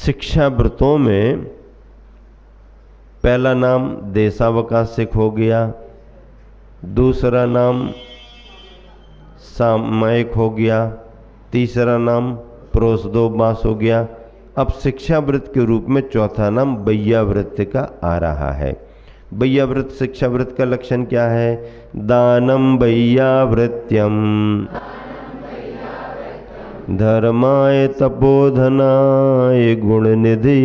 शिक्षा व्रतों में पहला नाम देशावकाशिक हो गया, दूसरा नाम सामयिक हो गया, तीसरा नाम प्रोसदोमास हो गया। अब शिक्षा व्रत के रूप में चौथा नाम वैयाव्रत का आ रहा है। वैयाव्रत शिक्षा व्रत का लक्षण क्या है? दानम वैयाव्रत्यम धर्माय तपोधनाय गुणनिधि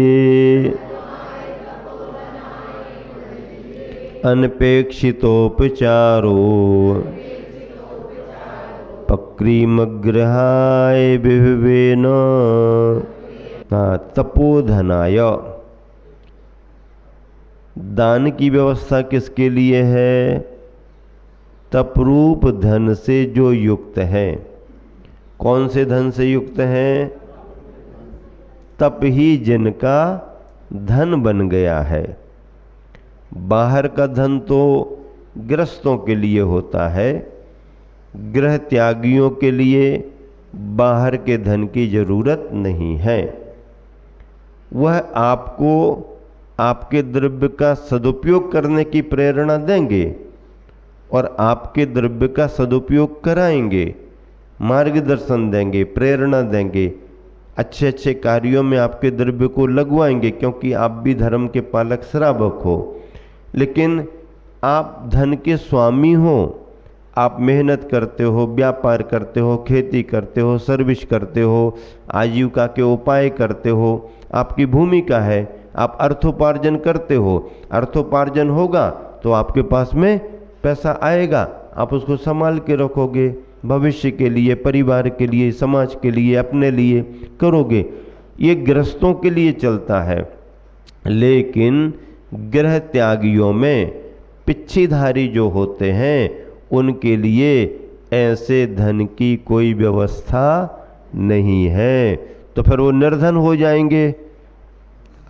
अनपेक्षितोपचारो पक्रीमग्रहाय विभवेन। तपोधनाय, दान की व्यवस्था किसके लिए है? तपरूप धन से जो युक्त है। कौन से धन से युक्त है? तप ही जिनका धन बन गया है। बाहर का धन तो गृहस्थों के लिए होता है, गृह त्यागियों के लिए बाहर के धन की जरूरत नहीं है। वह आपको आपके द्रव्य का सदुपयोग करने की प्रेरणा देंगे और आपके द्रव्य का सदुपयोग कराएंगे, मार्गदर्शन देंगे, प्रेरणा देंगे, अच्छे अच्छे कार्यों में आपके द्रव्य को लगवाएंगे, क्योंकि आप भी धर्म के पालक श्रावक हो। लेकिन आप धन के स्वामी हो, आप मेहनत करते हो, व्यापार करते हो, खेती करते हो, सर्विस करते हो, आजीविका के उपाय करते हो, आपकी भूमिका है, आप अर्थोपार्जन करते हो। अर्थोपार्जन होगा तो आपके पास में पैसा आएगा, आप उसको संभाल के रखोगे, भविष्य के लिए, परिवार के लिए, समाज के लिए, अपने लिए करोगे। ये गृहस्थों के लिए चलता है। लेकिन गृह त्यागियों में पिच्छीधारी जो होते हैं उनके लिए ऐसे धन की कोई व्यवस्था नहीं है। तो फिर वो निर्धन हो जाएंगे।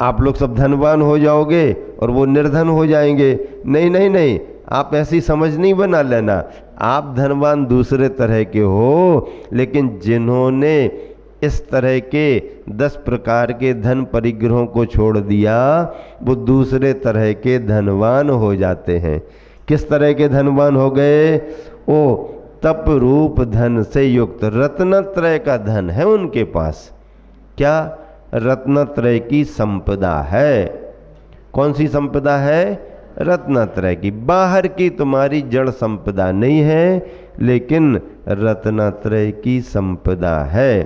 आप लोग सब धनवान हो जाओगे और वो निर्धन हो जाएंगे। नहीं नहीं नहीं, आप ऐसी समझ नहीं बना लेना। आप धनवान दूसरे तरह के हो, लेकिन जिन्होंने इस तरह के 10 प्रकार के धन परिग्रहों को छोड़ दिया वो दूसरे तरह के धनवान हो जाते हैं। किस तरह के धनवान हो गए? वो तप रूप धन से युक्त रत्नत्रय का धन है उनके पास। क्या? रत्नत्रय की संपदा है। कौन सी संपदा है? रत्नत्रय की। बाहर की तुम्हारी जड़ संपदा नहीं है, लेकिन रत्नत्रय की संपदा है।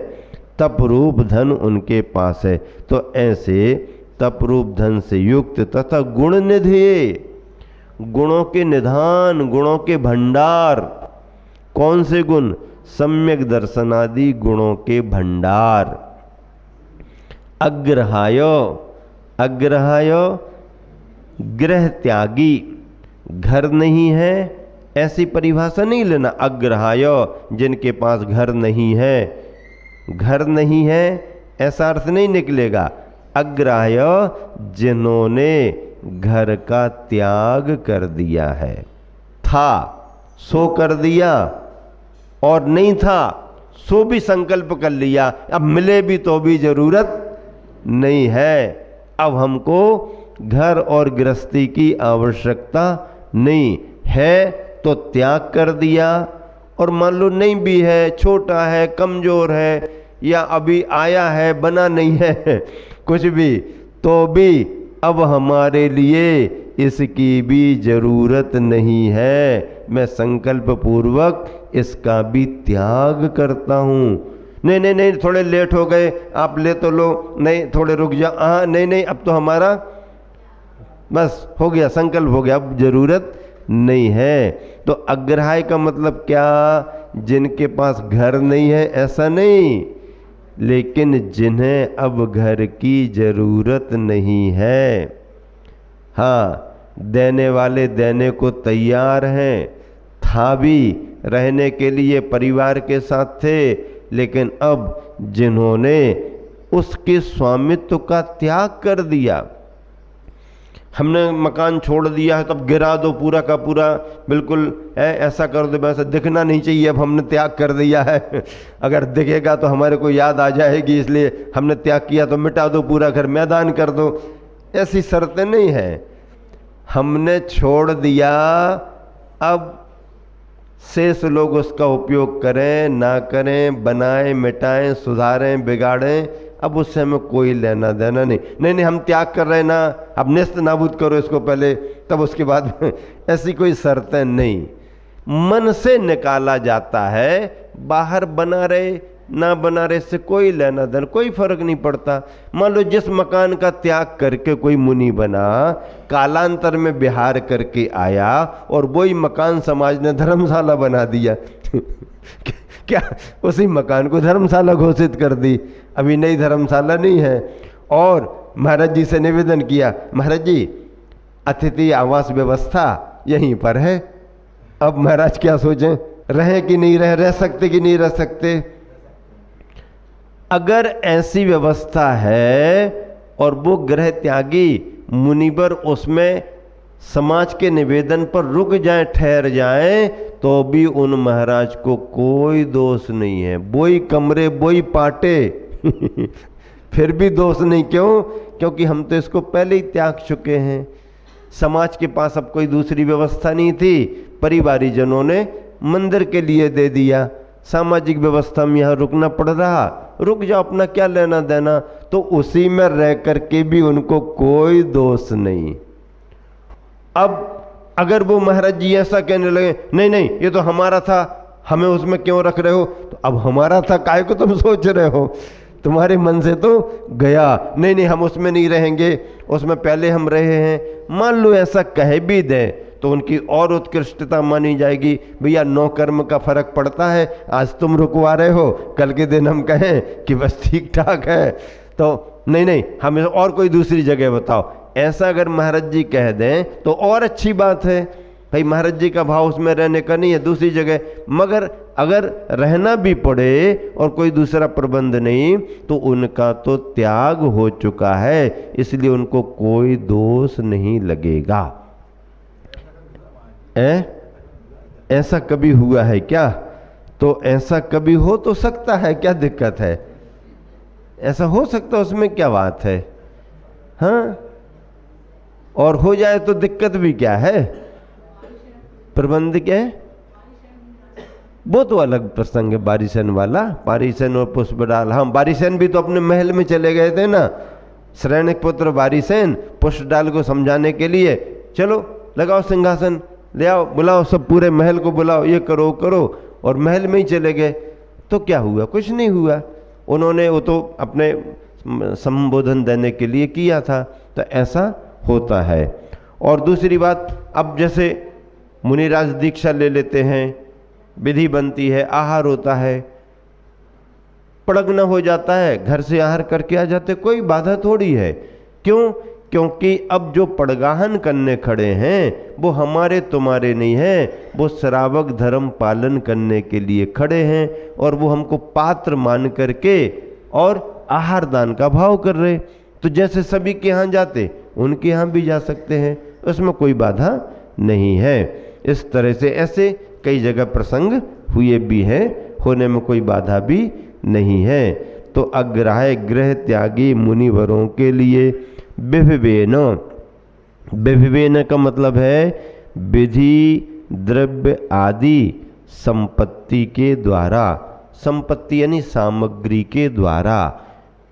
तपरूप धन उनके पास है। तो ऐसे तपरूप धन से युक्त तथा गुण निधि, गुणों के निधान, गुणों के भंडार। कौन से गुण? सम्यक दर्शनादि गुणों के भंडार। अग्रहाय, अग्रहाय गृह त्यागी, घर नहीं है ऐसी परिभाषा नहीं लेना। अग्रहाय जिनके पास घर नहीं है, घर नहीं है ऐसा अर्थ नहीं निकलेगा। अग्रहाय जिन्होंने घर का त्याग कर दिया है। था सो कर दिया और नहीं था सो भी संकल्प कर लिया, अब मिले भी तो भी जरूरत नहीं है, अब हमको घर और गृहस्थी की आवश्यकता नहीं है, तो त्याग कर दिया। और मान लो नहीं भी है, छोटा है, कमजोर है, या अभी आया है, बना नहीं है कुछ भी, तो भी अब हमारे लिए इसकी भी जरूरत नहीं है, मैं संकल्प पूर्वक इसका भी त्याग करता हूँ। नहीं नहीं नहीं, थोड़े लेट हो गए, आप ले तो लो, नहीं थोड़े रुक जाओ, हाँ नहीं नहीं अब तो हमारा बस हो गया, संकल्प हो गया, अब जरूरत नहीं है। तो अग्रहाय का मतलब क्या? जिनके पास घर नहीं है ऐसा नहीं, लेकिन जिन्हें अब घर की जरूरत नहीं है। हाँ, देने वाले देने को तैयार हैं, था भी रहने के लिए परिवार के साथ थे, लेकिन अब जिन्होंने उसके स्वामित्व का त्याग कर दिया, हमने मकान छोड़ दिया है तब गिरा दो पूरा का पूरा, बिल्कुल ऐसा कर दो, वैसा दिखना नहीं चाहिए, अब हमने त्याग कर दिया है अगर दिखेगा तो हमारे को याद आ जाएगी, इसलिए हमने त्याग किया तो मिटा दो पूरा घर, मैदान कर दो। ऐसी शर्तें नहीं है। हमने छोड़ दिया, अब शेष लोग उसका उपयोग करें ना करें, बनाएं मिटाएं सुधारें बिगाड़ें, अब उससे हमें कोई लेना देना नहीं। नहीं नहीं हम त्याग कर रहे हैं ना, अब नेस्त नाबूद करो इसको पहले, तब उसके बाद ऐसी कोई शर्तें नहीं। मन से निकाला जाता है, बाहर बना रहे ना बना रहे इससे कोई लेना देना, कोई फर्क नहीं पड़ता। मान लो जिस मकान का त्याग करके कोई मुनि बना, कालांतर में बिहार करके आया और वही मकान समाज ने धर्मशाला बना दिया क्या उसी मकान को धर्मशाला घोषित कर दी, अभी नई धर्मशाला नहीं है। और महाराज जी से निवेदन किया, महाराज जी अतिथि आवास व्यवस्था यहीं पर है, अब महाराज क्या सोचें, रहे कि नहीं रह सकते कि नहीं रह सकते। अगर ऐसी व्यवस्था है और वो गृह त्यागी मुनिवर उसमें समाज के निवेदन पर रुक जाएं, ठहर जाएं, तो भी उन महाराज को कोई दोष नहीं है। वही कमरे वही पाटे फिर भी दोष नहीं। क्यों? क्योंकि हम तो इसको पहले ही त्याग चुके हैं। समाज के पास अब कोई दूसरी व्यवस्था नहीं थी, परिवारी जनों ने मंदिर के लिए दे दिया, सामाजिक व्यवस्था में यहाँ रुकना पड़ रहा, रुक जाओ, अपना क्या लेना देना। तो उसी में रह करके भी उनको कोई दोष नहीं। अब अगर वो महाराज जी ऐसा कहने लगे, नहीं नहीं ये तो हमारा था, हमें उसमें क्यों रख रहे हो, तो अब हमारा था काहे को तुम सोच रहे हो, तुम्हारे मन से तो गया, नहीं नहीं हम उसमें नहीं रहेंगे, उसमें पहले हम रहे हैं। मान लो ऐसा कह भी दें तो उनकी और उत्कृष्टता मानी जाएगी। भैया नौ कर्म का फर्क पड़ता है, आज तुम रुकवा रहे हो, कल के दिन हम कहें कि बस ठीक ठाक है, तो नहीं नहीं हमें और कोई दूसरी जगह बताओ। ऐसा अगर महाराज जी कह दें तो और अच्छी बात है, भाई महाराज जी का भाव उसमें रहने का नहीं है, दूसरी जगह। मगर अगर रहना भी पड़े और कोई दूसरा प्रबंध नहीं, तो उनका तो त्याग हो चुका है, इसलिए उनको कोई दोष नहीं लगेगा। ऐसा कभी हुआ है क्या? तो ऐसा कभी हो तो सकता है, क्या दिक्कत है, ऐसा हो सकता है, उसमें क्या बात है। हाँ, और हो जाए तो दिक्कत भी क्या है, प्रबंध क्या है, वो तो अलग प्रसंग है। बारिशन वाला, बारिशन और पुष्प डाल, हम बारिशन भी तो अपने महल में चले गए थे ना, श्रेणिक पुत्र बारिशन पुष्प डाल को समझाने के लिए, चलो लगाओ सिंहासन, ले आओ, बुलाओ सब पूरे महल को बुलाओ, ये करो करो, और महल में ही चले गए। तो क्या हुआ? कुछ नहीं हुआ। उन्होंने वो तो अपने संबोधन देने के लिए किया था। तो ऐसा होता है। और दूसरी बात, अब जैसे मुनिराज दीक्षा ले लेते हैं, विधि बनती है, आहार होता है, पड़गना हो जाता है, घर से आहार करके आ जाते, कोई बाधा थोड़ी है। क्यों? क्योंकि अब जो पड़गाहन करने खड़े हैं वो हमारे तुम्हारे नहीं हैं, वो श्रावक धर्म पालन करने के लिए खड़े हैं, और वो हमको पात्र मान करके और आहार दान का भाव कर रहे। तो जैसे सभी के यहाँ जाते उनके यहाँ भी जा सकते हैं, उसमें कोई बाधा नहीं है। इस तरह से ऐसे कई जगह प्रसंग हुए भी हैं, होने में कोई बाधा भी नहीं है। तो अग्राह्य गृह त्यागी मुनिवरों के लिए विभिवेन, विभिवेन का मतलब है विधि द्रव्य आदि संपत्ति के द्वारा, संपत्ति यानी सामग्री के द्वारा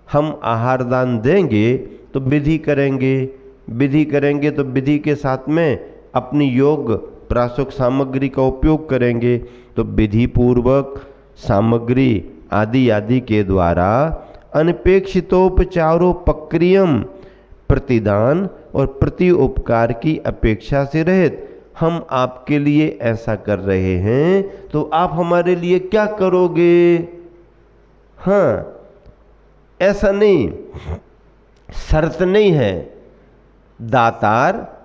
हम आहार दान देंगे तो विधि करेंगे, विधि करेंगे तो विधि के साथ में अपनी योग प्रासुक सामग्री का उपयोग करेंगे। तो विधि पूर्वक सामग्री आदि आदि के द्वारा अनपेक्षितोपचारोपक्रियम प्रतिदान और प्रति उपकार की अपेक्षा से रहित हम आपके लिए ऐसा कर रहे हैं, तो आप हमारे लिए क्या करोगे? हाँ, ऐसा नहीं, शर्त नहीं है। दातार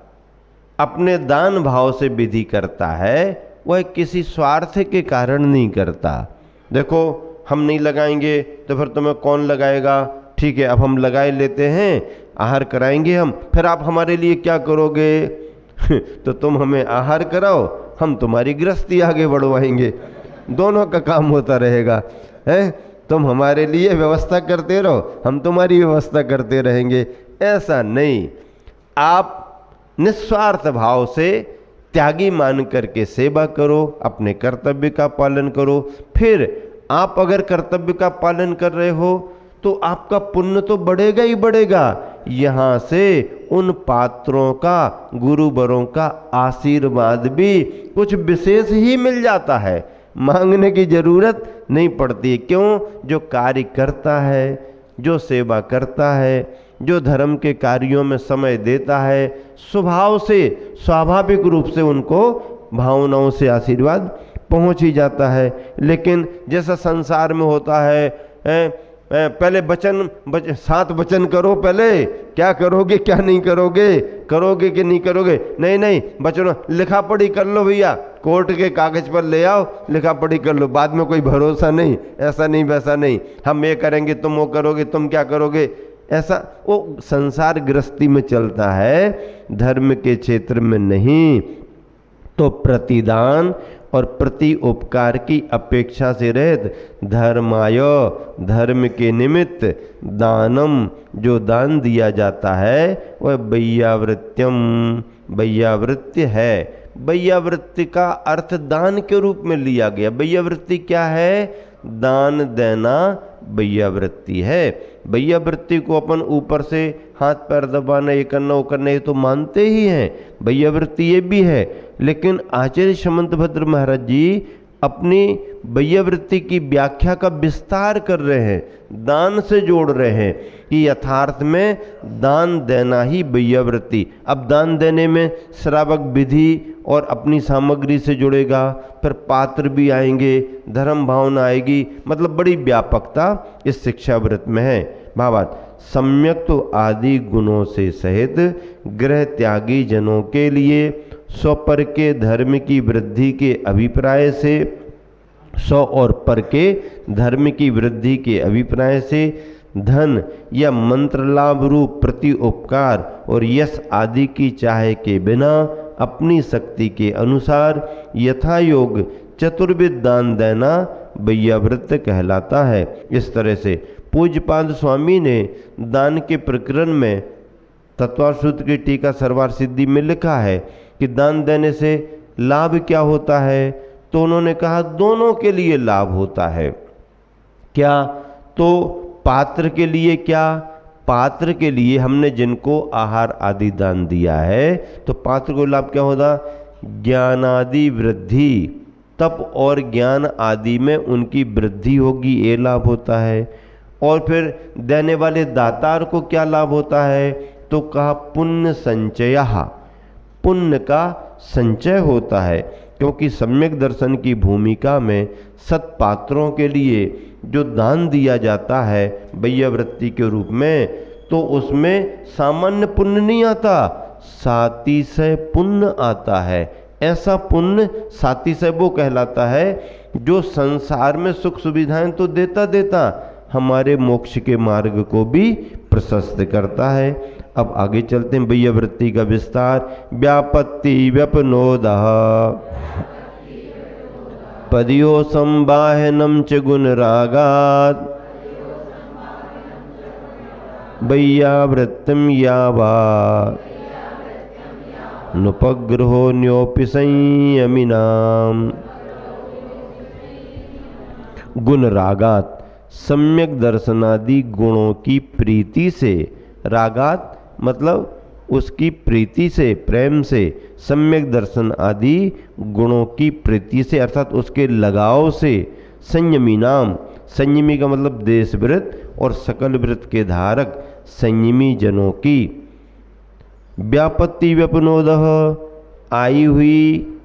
अपने दान भाव से विधि करता है, वह किसी स्वार्थ के कारण नहीं करता। देखो हम नहीं लगाएंगे तो फिर तुम्हें कौन लगाएगा, ठीक है अब हम लगाए लेते हैं, आहार कराएंगे हम, फिर आप हमारे लिए क्या करोगे? तो तुम हमें आहार कराओ, हम तुम्हारी गृहस्थी आगे बढ़वाएंगे, दोनों का काम होता रहेगा। है, तुम हमारे लिए व्यवस्था करते रहो, हम तुम्हारी व्यवस्था करते रहेंगे। ऐसा नहीं, आप निस्वार्थ भाव से त्यागी मान करके सेवा करो, अपने कर्तव्य का पालन करो। फिर आप अगर कर्तव्य का पालन कर रहे हो तो आपका पुण्य तो बढ़ेगा ही बढ़ेगा। यहाँ से उन पात्रों का, गुरुवरों का आशीर्वाद भी कुछ विशेष ही मिल जाता है, मांगने की जरूरत नहीं पड़ती। क्यों? जो कार्य करता है, जो सेवा करता है, जो धर्म के कार्यों में समय देता है, स्वभाव से, स्वाभाविक रूप से उनको भावनाओं से आशीर्वाद पहुंच ही जाता है। लेकिन जैसा संसार में होता है, पहले सात वचन करो, पहले क्या करोगे क्या नहीं करोगे, करोगे कि नहीं करोगे, नहीं नहीं वचनों, लिखा पढ़ी कर लो भैया, कोर्ट के कागज पर ले आओ, लिखा पढ़ी कर लो, बाद में कोई भरोसा नहीं, ऐसा नहीं वैसा नहीं, हम ये करेंगे तुम वो करोगे, तुम क्या करोगे, ऐसा वो संसार गृहस्थी में चलता है, धर्म के क्षेत्र में नहीं। तो प्रतिदान और प्रति उपकार की अपेक्षा से रहित धर्माय, धर्म के निमित्त दानम, जो दान दिया जाता है वह बैयावृत्यम, बैयावृत्य है। बैयावृत्ति का अर्थ दान के रूप में लिया गया। बैयावृत्ति क्या है? दान देना बैयावृत्ति है। बैयावृत्ति को अपन ऊपर से हाथ पैर दबाना, ये करना वो करना, ये तो मानते ही हैं, बैयावृत्ति ये भी है। लेकिन आचार्य समंतभद्र महाराज जी अपनी बैयावृत्ति की व्याख्या का विस्तार कर रहे हैं, दान से जोड़ रहे हैं कि यथार्थ में दान देना ही बैयावृत्ति। अब दान देने में श्रावक विधि और अपनी सामग्री से जुड़ेगा, फिर पात्र भी आएंगे, धर्म भावना आएगी, मतलब बड़ी व्यापकता इस शिक्षाव्रत में है। भावार्थ, सम्यक तो आदि गुणों से सहित गृह त्यागी जनों के लिए स्वपर के धर्म की वृद्धि के अभिप्राय से, स्व और पर के धर्म की वृद्धि के अभिप्राय से धन या मंत्र लाभ रूप प्रति उपकार और यश आदि की चाहे के बिना अपनी शक्ति के अनुसार यथा योग चतुर्विध दान देना बैयावृत्त कहलाता है। इस तरह से पूज्यपाद स्वामी ने दान के प्रकरण में तत्वार्थ सूत्र की टीका सर्वार्थ सिद्धि में लिखा है कि दान देने से लाभ क्या होता है, तो उन्होंने कहा दोनों के लिए लाभ होता है। क्या? तो पात्र के लिए क्या? पात्र के लिए हमने जिनको आहार आदि दान दिया है तो पात्र को लाभ क्या होता? ज्ञानादि वृद्धि, तप और ज्ञान आदि में उनकी वृद्धि होगी, ये लाभ होता है। और फिर देने वाले दातार को क्या लाभ होता है? तो कहा पुण्य संचय, पुण्य का संचय होता है, क्योंकि सम्यक दर्शन की भूमिका में सत्पात्रों के लिए जो दान दिया जाता है बैयावृत्ति के रूप में, तो उसमें सामान्य पुण्य नहीं आता, सातिशय पुण्य आता है। ऐसा पुण्य सातिशय वो कहलाता है जो संसार में सुख सुविधाएं तो देता देता हमारे मोक्ष के मार्ग को भी प्रशस्त करता है। अब आगे चलते हैं बैयावृत्ति का विस्तार। व्यापत्ति व्यपनोदः पदियो संवाहनम च गुण रागात् बैयावृत्तिम यावा नुपग्रहो न्योपि संयमिनाम। गुण रागात, सम्यक दर्शनादि गुणों की प्रीति से, रागात मतलब उसकी प्रीति से, प्रेम से, सम्यक दर्शन आदि गुणों की प्रीति से अर्थात उसके लगाव से, संयमी नाम, संयमी का मतलब देश व्रत और सकल व्रत के धारक संयमी जनों की। व्यापत्ति व्यपनोदः, आई हुई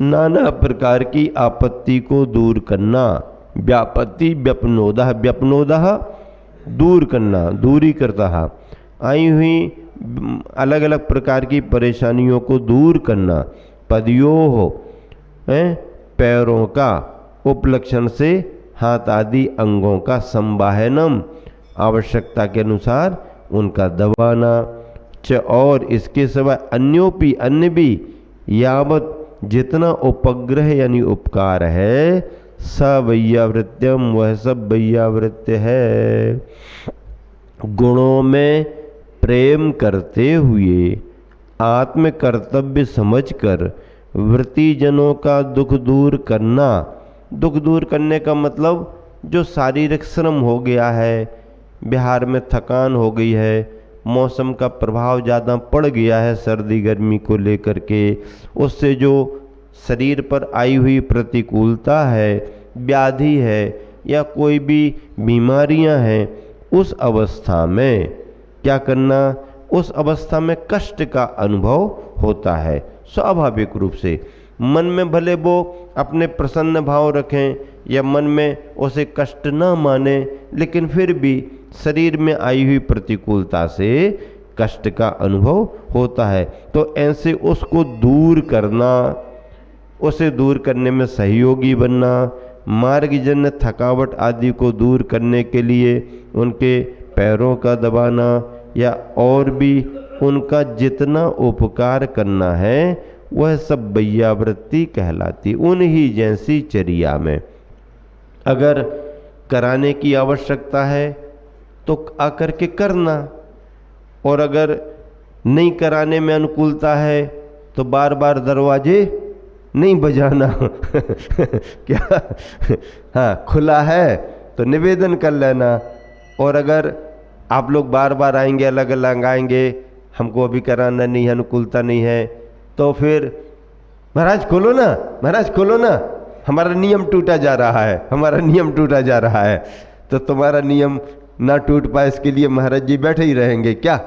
नाना प्रकार की आपत्ति को दूर करना। व्यापत्ति व्यपनोदः, व्यपनोदः दूर करना, दूरी करता है। आई हुई अलग अलग प्रकार की परेशानियों को दूर करना। पदयो हो, पैरों का, उपलक्षण से हाथ आदि अंगों का, संवाहनम आवश्यकता के अनुसार उनका दबाना च और इसके सिवा अन्योपि अन्य भी यावत जितना उपग्रह यानी उपकार है सवैयावृत्यम वह सब वैयावृत्य है। गुणों में प्रेम करते हुए आत्म कर्तव्य समझकर वृत्तिजनों का दुख दूर करना। दुख दूर करने का मतलब जो शारीरिक श्रम हो गया है, बिहार में थकान हो गई है, मौसम का प्रभाव ज़्यादा पड़ गया है सर्दी गर्मी को लेकर के, उससे जो शरीर पर आई हुई प्रतिकूलता है, व्याधि है या कोई भी बीमारियां हैं, उस अवस्था में क्या करना, उस अवस्था में कष्ट का अनुभव होता है स्वाभाविक रूप से। मन में भले वो अपने प्रसन्न भाव रखें या मन में उसे कष्ट न माने, लेकिन फिर भी शरीर में आई हुई प्रतिकूलता से कष्ट का अनुभव होता है। तो ऐसे उसको दूर करना, उसे दूर करने में सहयोगी बनना, मार्गजन्य थकावट आदि को दूर करने के लिए उनके पैरों का दबाना या और भी उनका जितना उपकार करना है वह सब वैयावृत्ति कहलाती। उन्हीं जैसी चर्या में अगर कराने की आवश्यकता है तो आकर के करना, और अगर नहीं कराने में अनुकूलता है तो बार बार दरवाजे नहीं बजाना क्या हाँ, खुला है तो निवेदन कर लेना। और अगर आप लोग बार बार आएंगे, अलग अलग आएंगे, हमको अभी कराना नहीं है, अनुकूलता नहीं है, तो फिर महाराज खोलो ना, महाराज खोलो ना, हमारा नियम टूटा जा रहा है, हमारा नियम टूटा जा रहा है। तो तुम्हारा नियम ना टूट पाए इसके लिए महाराज जी बैठे ही रहेंगे क्या?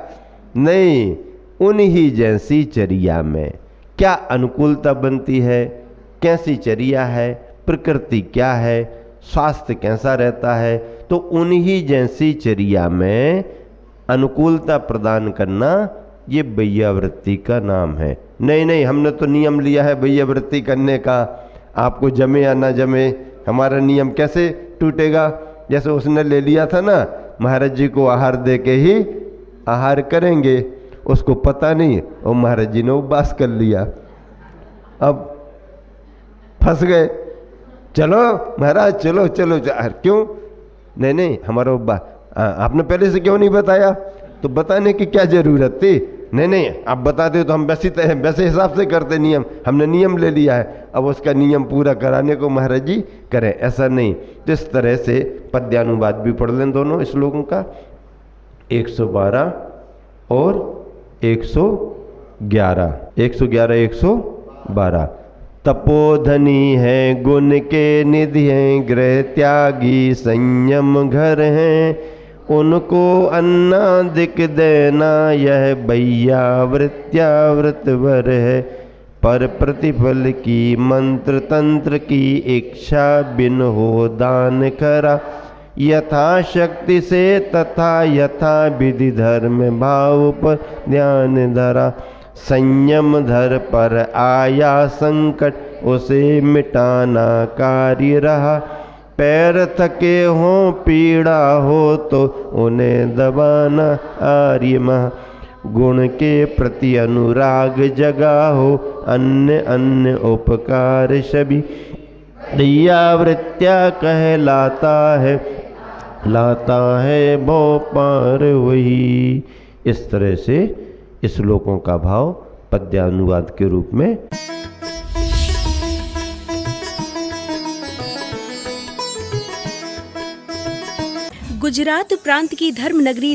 नहीं, उन्हीं जैसी चर्या में क्या अनुकूलता बनती है, कैसी चर्या है, प्रकृति क्या है, स्वास्थ्य कैसा रहता है, तो उन्हीं जैसी चर्या में अनुकूलता प्रदान करना ये वैयावृत्ति का नाम है। नहीं नहीं, हमने तो नियम लिया है वैयावृत्ति करने का, आपको जमे या ना जमे, हमारा नियम कैसे टूटेगा? जैसे उसने ले लिया था ना, महाराज जी को आहार दे के ही आहार करेंगे, उसको पता नहीं और महाराज जी ने उपवास कर लिया, अब फंस गए। चलो महाराज चलो चलो, क्यों? नहीं नहीं, हमारा उपवास आपने पहले से क्यों नहीं बताया? तो बताने की क्या जरूरत थी? नहीं नहीं, आप बताते तो हम वैसे हिसाब से करते नियम, हमने नियम ले लिया है, अब उसका नियम पूरा कराने को महाराज जी करें, ऐसा नहीं। तो इस तरह से पद्यानुवाद भी पढ़ लें दोनों श्लोकों का, 112 और 111, 111 112। तपोधनी है गुण के निधि हैं, गृह त्यागी संयम घर हैं, उनको अन्नादिक देना यह वैयावृत्यावृतवर है। पर प्रतिफल की मंत्र तंत्र की इच्छा बिन हो दान करा, यथाशक्ति से तथा यथा विधि धर्म भाव पर ध्यान धरा। संयम धर पर आया संकट उसे मिटाना कार्य रहा, पैर थके हो पीड़ा हो तो उन्हें दबाना आर्य महा। गुण के प्रति अनुराग जगा हो अन्य अन्य उपकार सभी, वैयावृत्या कहलाता है, लाता है भो पार वही। इस तरह से इस श्लोकों का भाव पद्यानुवाद के रूप में। गुजरात प्रांत की धर्म नगरी